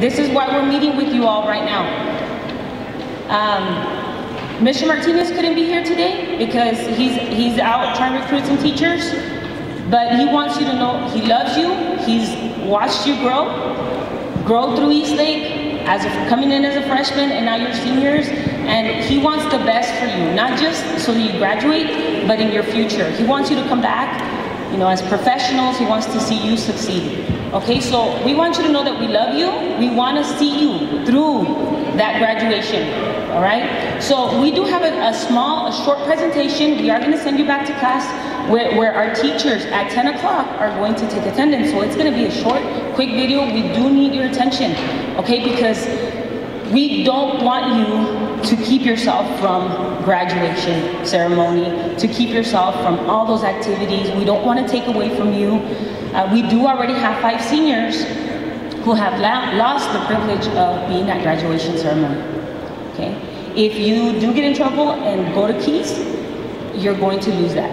This is why we're meeting with you all right now. Mr. Martinez couldn't be here today because he's out trying to recruit some teachers, but he wants you to know he loves you. He's watched you grow through Eastlake, coming in as a freshman, and now you're seniors, and he wants the best for you, not just so that you graduate, but in your future. He wants you to come back, you know, as professionals. He wants to see you succeed. Okay, so we want you to know that we love you. We want to see you through that graduation. All right, so we do have a short presentation. We are going to send you back to class where our teachers at 10 o'clock are going to take attendance. So it's going to be a short, quick video. We do need your attention, okay, because we don't want you to keep yourself from graduation ceremony, to keep yourself from all those activities. We don't want to take away from you. We do already have 5 seniors who have lost the privilege of being at graduation ceremony. Okay? If you do get in trouble and go to Keys, you're going to lose that.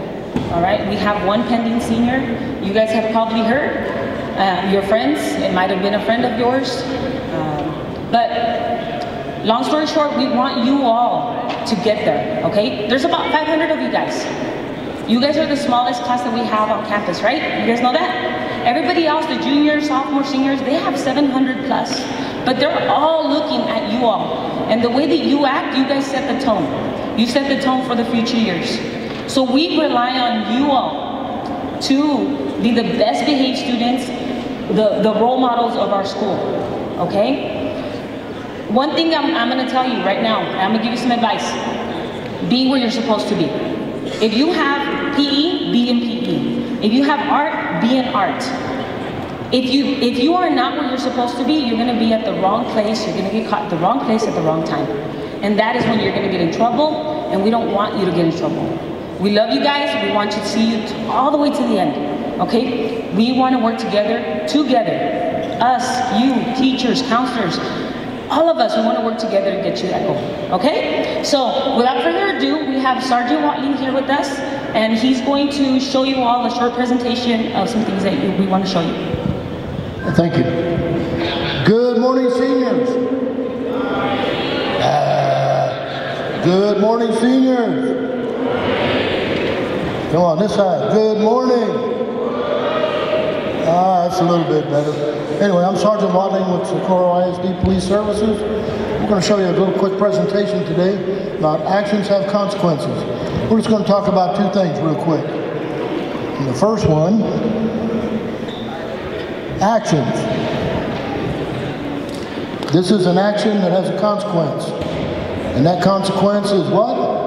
All right? We have 1 pending senior. You guys have probably heard. Your friends, it might have been a friend of yours. But long story short, we want you all to get there. Okay? There's about 500 of you guys. You guys are the smallest class that we have on campus, right? You guys know that? Everybody else, the juniors, sophomores, seniors, they have 700 plus. But they're all looking at you all. And the way that you act, you guys set the tone. You set the tone for the future years. So we rely on you all to be the best behaved students, the role models of our school, okay? One thing I'm gonna tell you right now, I'm gonna give you some advice. Be where you're supposed to be. If you have PE, be in PE. If you have art, be in art. If you are not where you're supposed to be, you're going to be at the wrong place. You're going to get caught at the wrong place at the wrong time. And that is when you're going to get in trouble, and we don't want you to get in trouble. We love you guys. We want you to see you all the way to the end. Okay? We want to work together. Us, you, teachers, counselors, all of us, we want to work together to get you that goal. Okay? So, without further ado, we have Sergeant Watling here with us, and he's going to show you all a short presentation of some things that we want to show you. Thank you. Good morning, seniors. Good morning, seniors. Come on, this side. Good morning. That's a little bit better. Anyway, I'm Sergeant Watling with Socorro ISD Police Services. We're going to show you a little quick presentation today about actions have consequences. We're just going to talk about 2 things real quick. And the first one, actions. This is an action that has a consequence. And that consequence is what?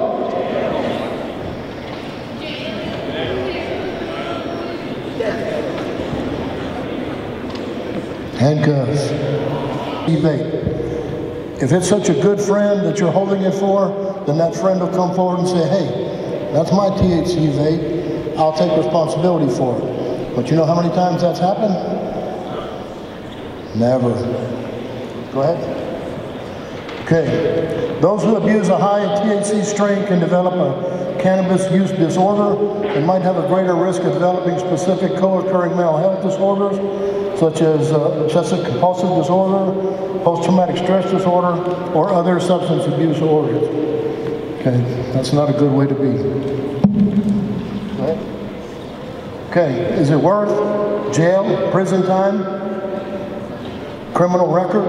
Handcuffs. If it's such a good friend that you're holding it for, then that friend will come forward and say, hey, that's my THC vape. I'll take responsibility for it. But you know how many times that's happened? Never. Go ahead. Okay. Those who abuse a high THC strain can develop a cannabis use disorder and might have a greater risk of developing specific co-occurring mental health disorders, such as obsessive compulsive disorder, post-traumatic stress disorder, or other substance abuse disorders. Okay, that's not a good way to be. Go ahead. Okay, is it worth jail, prison time? Criminal record,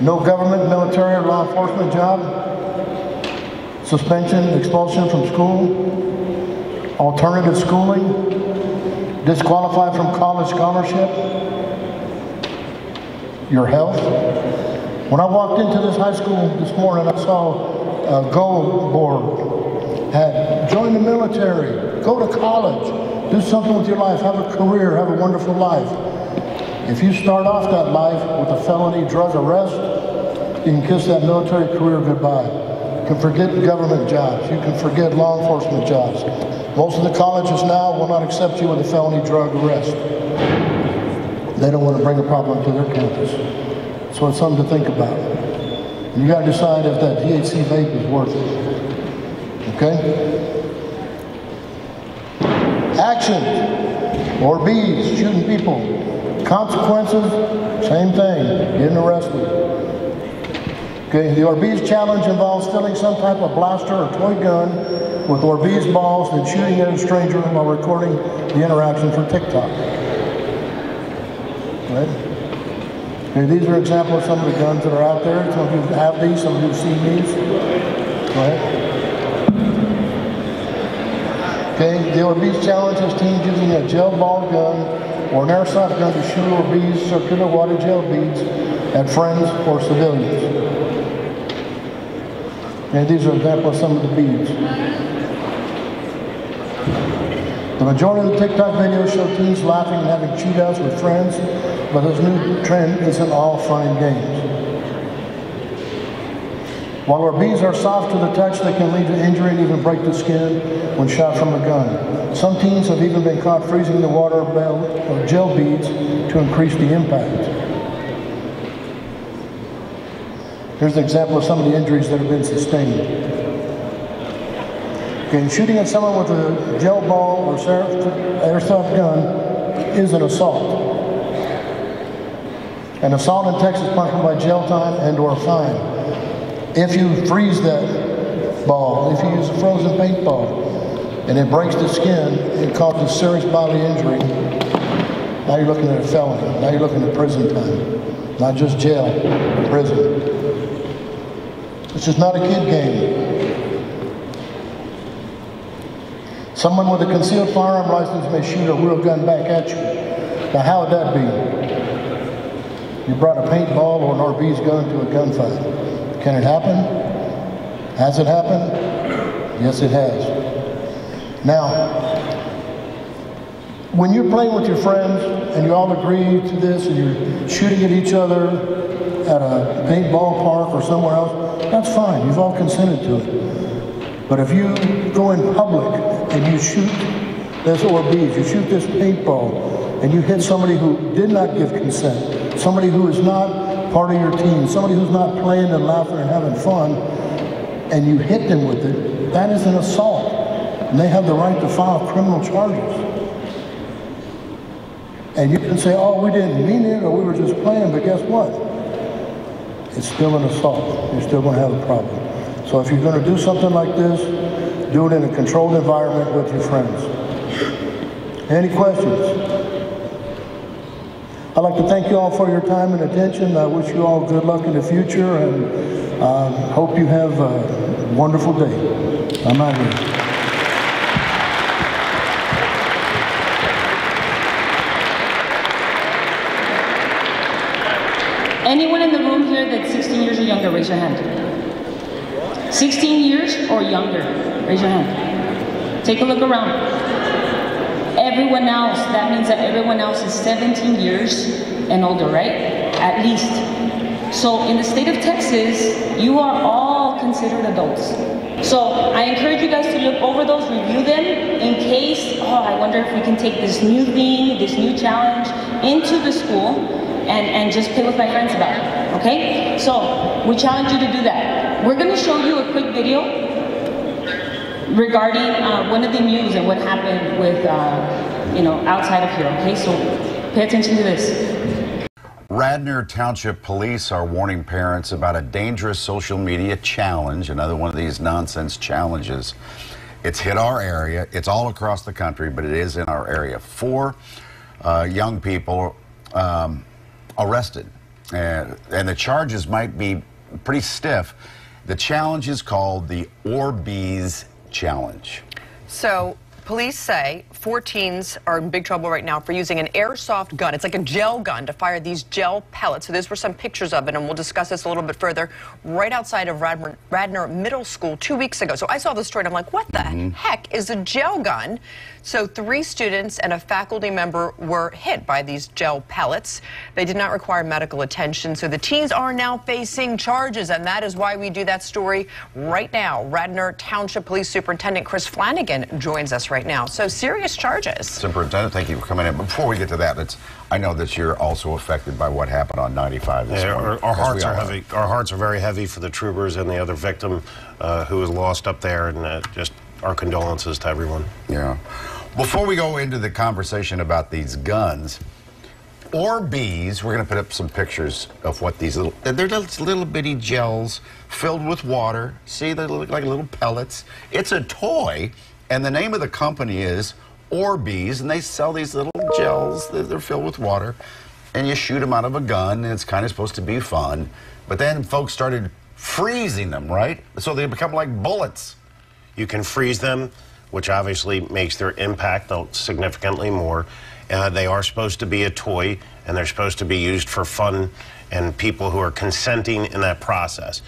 no government, military, or law enforcement job, suspension, expulsion from school, alternative schooling, disqualified from college scholarship, your health. When I walked into this high school this morning, I saw a goal board, had join the military, go to college, do something with your life, have a career, have a wonderful life. If you start off that life with a felony drug arrest, you can kiss that military career goodbye. You can forget government jobs. You can forget law enforcement jobs. Most of the colleges now will not accept you with a felony drug arrest. They don't want to bring a problem to their campus. So it's something to think about. And you got to decide if that THC vape is worth it. Okay? Action. Orbeez, shooting people. Consequences, same thing, getting arrested. Okay, the Orbeez challenge involves filling some type of blaster or toy gun with Orbeez balls and shooting at a stranger while recording the interaction for TikTok. Right? Okay, these are examples of some of the guns that are out there. Some of you have these, some of you have seen these. Right? Okay, the Orbeez challenge has teens using a gel ball gun or an airsoft gun to shoot Orbeez circular water gel beads at friends or civilians. And these are examples of some of the beads. The majority of the TikTok videos show teens laughing and having cheat outs with friends, but this new trend isn't all fun and games. While Orbeez are soft to the touch, they can lead to injury and even break the skin when shot from a gun. Some teens have even been caught freezing the water or gel beads to increase the impact. Here's an example of some of the injuries that have been sustained. Okay, shooting at someone with a gel ball or airsoft gun is an assault. An assault in Texas punishable by jail time and or fine. If you freeze that ball, if you use a frozen paintball, and it breaks the skin, it causes serious bodily injury, now you're looking at a felony. Now you're looking at prison time. Not just jail, prison. This is not a kid game. Someone with a concealed firearm license may shoot a real gun back at you. Now how would that be? You brought a paintball or an Orbeez gun to a gunfight. Can it happen? Has it happened? Yes, it has. Now, when you're playing with your friends and you all agree to this and you're shooting at each other at a paintball park or somewhere else, that's fine. You've all consented to it. But if you go in public and you shoot this Orbeez, you shoot this paintball, and you hit somebody who did not give consent, somebody who is not part of your team, somebody who's not playing and laughing and having fun, and you hit them with it, that is an assault. And they have the right to file criminal charges. And you can say, oh, we didn't mean it, or we were just playing, but guess what? It's still an assault. You're still going to have a problem. So if you're going to do something like this, do it in a controlled environment with your friends. Any questions? I'd like to thank you all for your time and attention. I wish you all good luck in the future, and hope you have a wonderful day. I'm out here. Anyone in the room here that's 16 years or younger, raise your hand. 16 years or younger, raise your hand. Take a look around. Everyone else, that means that everyone else is 17 years and older, right? At least. So in the state of Texas, you are all considered adults. So I encourage you guys to look over those, review them, in case, oh, I wonder if we can take this new thing, this new challenge into the school and just play with my friends about it, okay? So we challenge you to do that. We're gonna show you a quick video regarding one of the news and what happened with, outside of here, okay? So pay attention to this. Radnor Township Police are warning parents about a dangerous social media challenge, another one of these nonsense challenges. It's hit our area. It's all across the country, but it is in our area. 4 young people arrested, and the charges might be pretty stiff. The challenge is called the Orbeez Challenge. So police say 4 teens are in big trouble right now for using an airsoft gun. It's like a gel gun to fire these gel pellets. So these were some pictures of it, and we'll discuss this a little bit further, right outside of Radnor Middle School 2 weeks ago. So I saw the story and I'm like, what the heck is a gel gun? So 3 students and a faculty member were hit by these gel pellets. They did not require medical attention. So the teens are now facing charges, and that is why we do that story right now. Radnor Township Police Superintendent Chris Flanagan joins us right now. So serious charges. Superintendent, thank you for coming in. Before we get to that, I know that you're also affected by what happened on 95 this morning. Our hearts are heavy. Our hearts are very heavy for the troopers and the other victim who was lost up there, and just our condolences to everyone. Yeah. Before we go into the conversation about these guns, Orbeez, we're going to put up some pictures of what these they're just little bitty gels filled with water. See, they look like little pellets. It's a toy, and the name of the company is Orbeez, and they sell these little gels. They're filled with water, and you shoot them out of a gun, and it's kind of supposed to be fun. But then folks started freezing them, right? So they become like bullets. You can freeze them, which obviously makes their impact significantly more. They are supposed to be a toy, and they're supposed to be used for fun and people who are consenting in that process.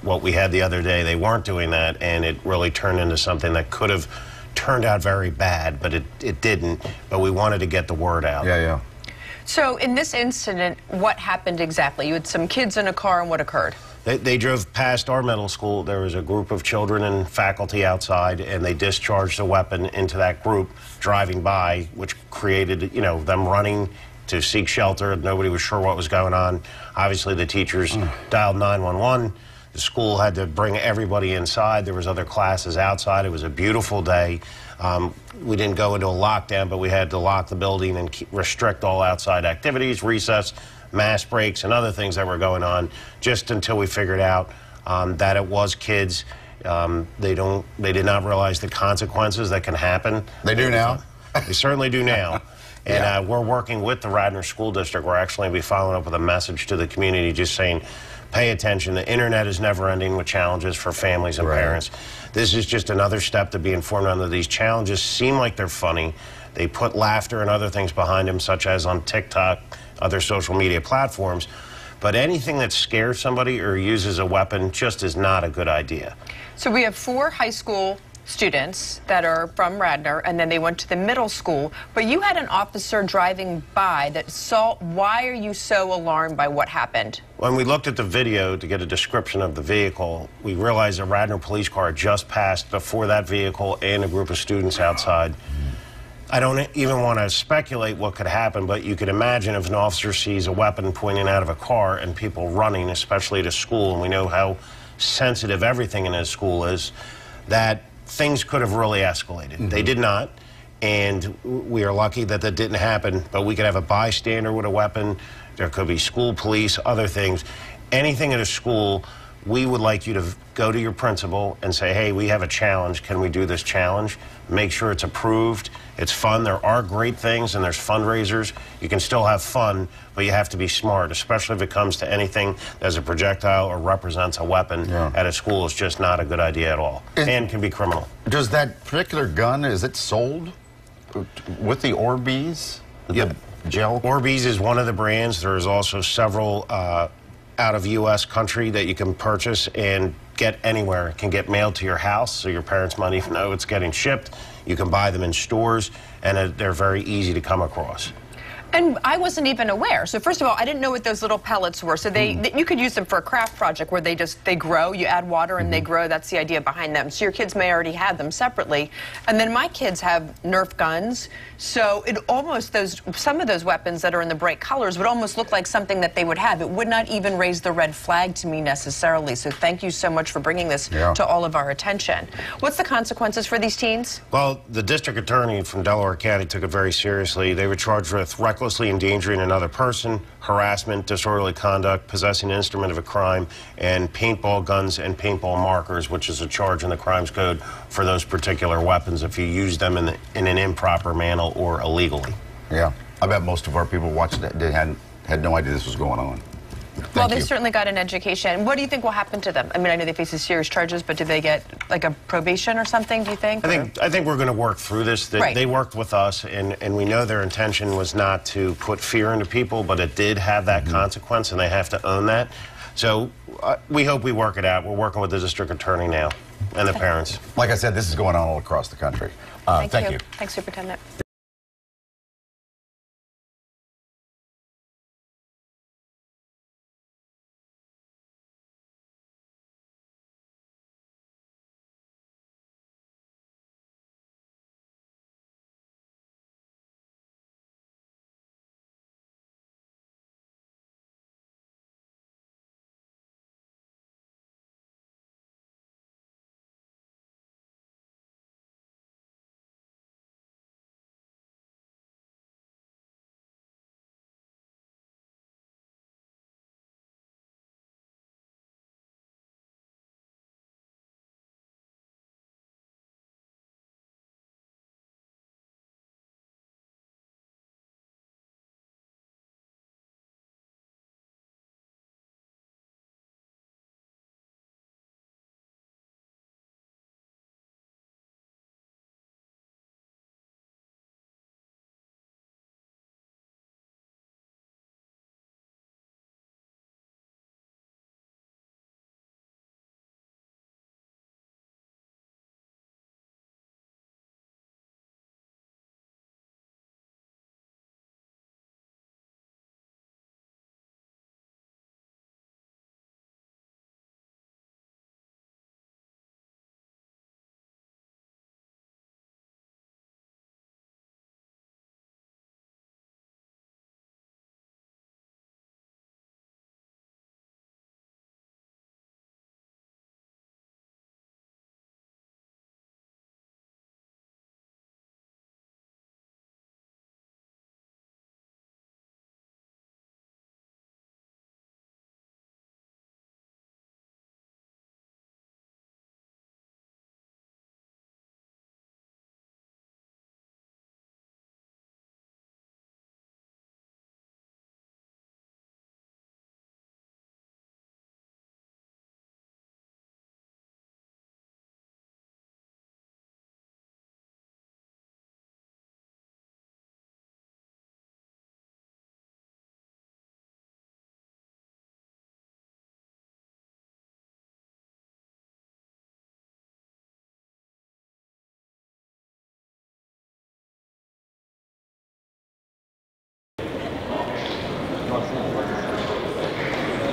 What we had the other day, they weren't doing that, and it really turned into something that could have turned out very bad, but it didn't. But we wanted to get the word out. Yeah. So in this incident, what happened exactly? You had some kids in a car, and what occurred? They drove past our middle school. There was a group of children and faculty outside, and they discharged a weapon into that group driving by, which created, them running to seek shelter. Nobody was sure what was going on. Obviously, the teachers dialed 911. The school had to bring everybody inside. There was other classes outside. It was a beautiful day. We didn't go into a lockdown, but we had to lock the building and restrict all outside activities, recess, mass breaks, and other things that were going on, just until we figured out that it was kids. They did not realize the consequences that can happen. They do now? They certainly do now. And we're working with the Radnor School District. We're actually going to be following up with a message to the community just saying, pay attention. The internet is never ending with challenges for families and parents. This is just another step to be informed on that these challenges seem like they're funny. They put laughter and other things behind them, such as on TikTok, other social media platforms. But anything that scares somebody or uses a weapon just is not a good idea. So we have 4 high school students that are from Radnor, and then they went to the middle school. But you had an officer driving by that saw. Why are you so alarmed by what happened? When we looked at the video to get a description of the vehicle, we realized a Radnor police car just passed before that vehicle and a group of students outside. I don't even want to speculate what could happen, but you could imagine if an officer sees a weapon pointing out of a car and people running, especially to school, and we know how sensitive everything in a school is, that things could have really escalated. They did not, and we are lucky that that didn't happen, but we could have a bystander with a weapon. There could be school police, other things. Anything at a school, we would like you to go to your principal and say, hey, we have a challenge. Can we do this challenge? Make sure it's approved. It's fun. There are great things, and there's fundraisers. You can still have fun, but you have to be smart, especially if it comes to anything that's a projectile or represents a weapon at a school. It's just not a good idea at all, and can be criminal. Does that particular gun, is it sold with the Orbeez? Yep. Gel? Orbeez is one of the brands. There's also several out of U.S. country that you can purchase and get anywhere. It can get mailed to your house, so your parents might even know it's getting shipped. You can buy them in stores, and they're very easy to come across. And I wasn't even aware. So first of all, I didn't know what those little pellets were. So you could use them for a craft project where they grow. You add water and they grow. That's the idea behind them. So your kids may already have them separately. And then my kids have Nerf guns. So it almost, some of those weapons that are in the bright colors would almost look like something that they would have. It would not even raise the red flag to me necessarily. So thank you so much for bringing this to all of our attention. What's the consequences for these teens? Well, the district attorney from Delaware County took it very seriously. They were charged with recklessly endangering another person, harassment, disorderly conduct, possessing an instrument of a crime, and paintball guns and paintball markers, which is a charge in the Crimes Code for those particular weapons if you use them in an improper manner or illegally. Yeah. I bet most of our people watching it had no idea this was going on. Well, they certainly got an education. What do you think will happen to them? I mean, I know they face serious charges, but do they get like a probation or something, do you think? I think we're going to work through this. They worked with us, and we know their intention was not to put fear into people, but it did have that consequence, and they have to own that. So we hope we work it out. We're working with the district attorney now and the parents. Like I said, this is going on all across the country. Thank you. Thanks, Superintendent.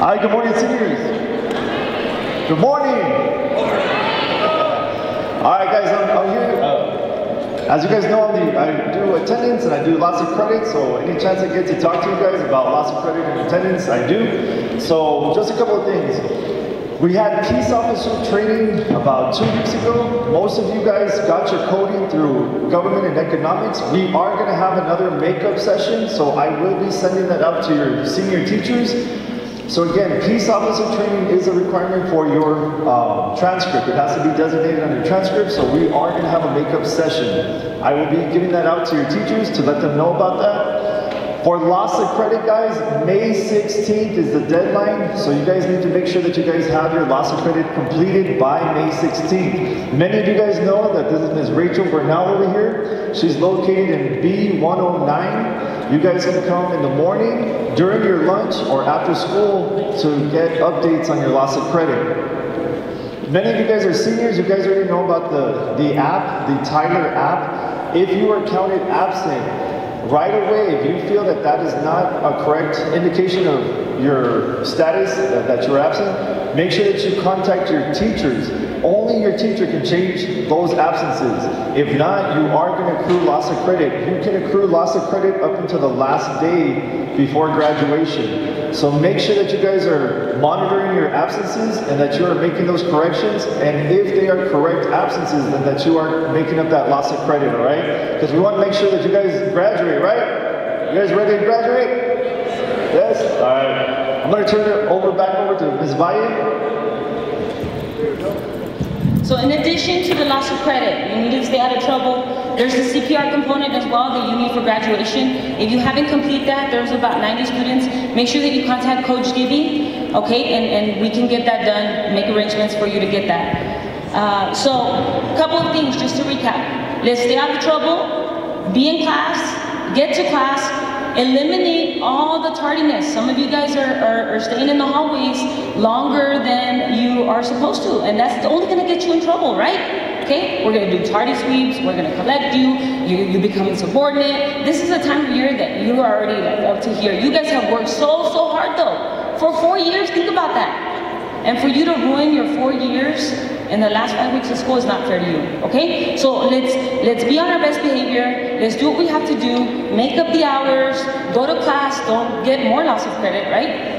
Hi, good morning, seniors. Good morning. All right, guys, I'm here. As you guys know, I do attendance and I do lots of credit, so any chance I get to talk to you guys about lots of credit and attendance, I do. So just a couple of things. We had peace officer training about 2 weeks ago. Most of you guys got your coding through government and economics. We are going to have another makeup session, so I will be sending that out to your senior teachers. So again, peace officer training is a requirement for your transcript. It has to be designated on your transcript, so we are going to have a makeup session. I will be giving that out to your teachers to let them know about that. For loss of credit, guys, May 16th is the deadline, so you guys need to make sure that you guys have your loss of credit completed by May 16th. Many of you guys know that this is Ms. Rachel Bernal over here. She's located in B109. You guys can come in the morning, during your lunch, or after school to get updates on your loss of credit. Many of you guys are seniors. You guys already know about the app, the Tyler app. If you are counted absent, right away, if you feel that that is not a correct indication of your status, that you're absent, make sure that you contact your teachers. Only your teacher can change those absences. If not, you are going to accrue loss of credit. You can accrue loss of credit up until the last day before graduation. So make sure that you guys are monitoring your absences and that you are making those corrections. And if they are correct absences, then that you are making up that loss of credit, all right? Because we want to make sure that you guys graduate, right? You guys ready to graduate? Yes? All right. I'm going to turn it back over to Ms. Valle. So in addition to the loss of credit, you need to stay out of trouble. There's the CPR component as well that you need for graduation. If you haven't completed that, there's about 90 students. Make sure that you contact Coach Gibby, okay? And we can get that done, make arrangements for you to get that. So a couple of things just to recap. Let's stay out of trouble, be in class, get to class, eliminate all the tardiness. Some of you guys are staying in the hallways longer than you are supposed to, and that's only going to get you in trouble, right? Okay, we're going to do tardy sweeps, we're going to collect you become insubordinate. This is a time of year that you are already like up to here. You guys have worked so hard though. For 4 years, think about that. And for you to ruin your 4 years in the last 5 weeks of school is not fair to you, okay? So let's be on our best behavior. Let's do what we have to do. Make up the hours, go to class, don't get more loss of credit, right?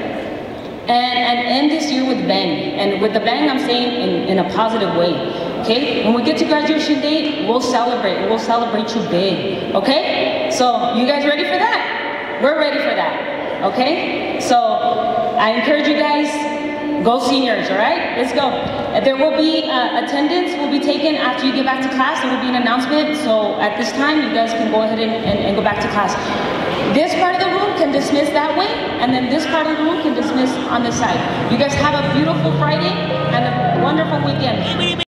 And end this year with bang. And with the bang, I'm saying in a positive way, okay? When we get to graduation day, we'll celebrate. We'll celebrate you big, okay? So you guys ready for that? We're ready for that, okay? So I encourage you guys, go seniors, all right? Let's go. There will be attendance will be taken after you get back to class. There will be an announcement. So at this time, you guys can go ahead and go back to class. This part of the room can dismiss that way, and then this part of the room can dismiss on this side. You guys have a beautiful Friday and a wonderful weekend.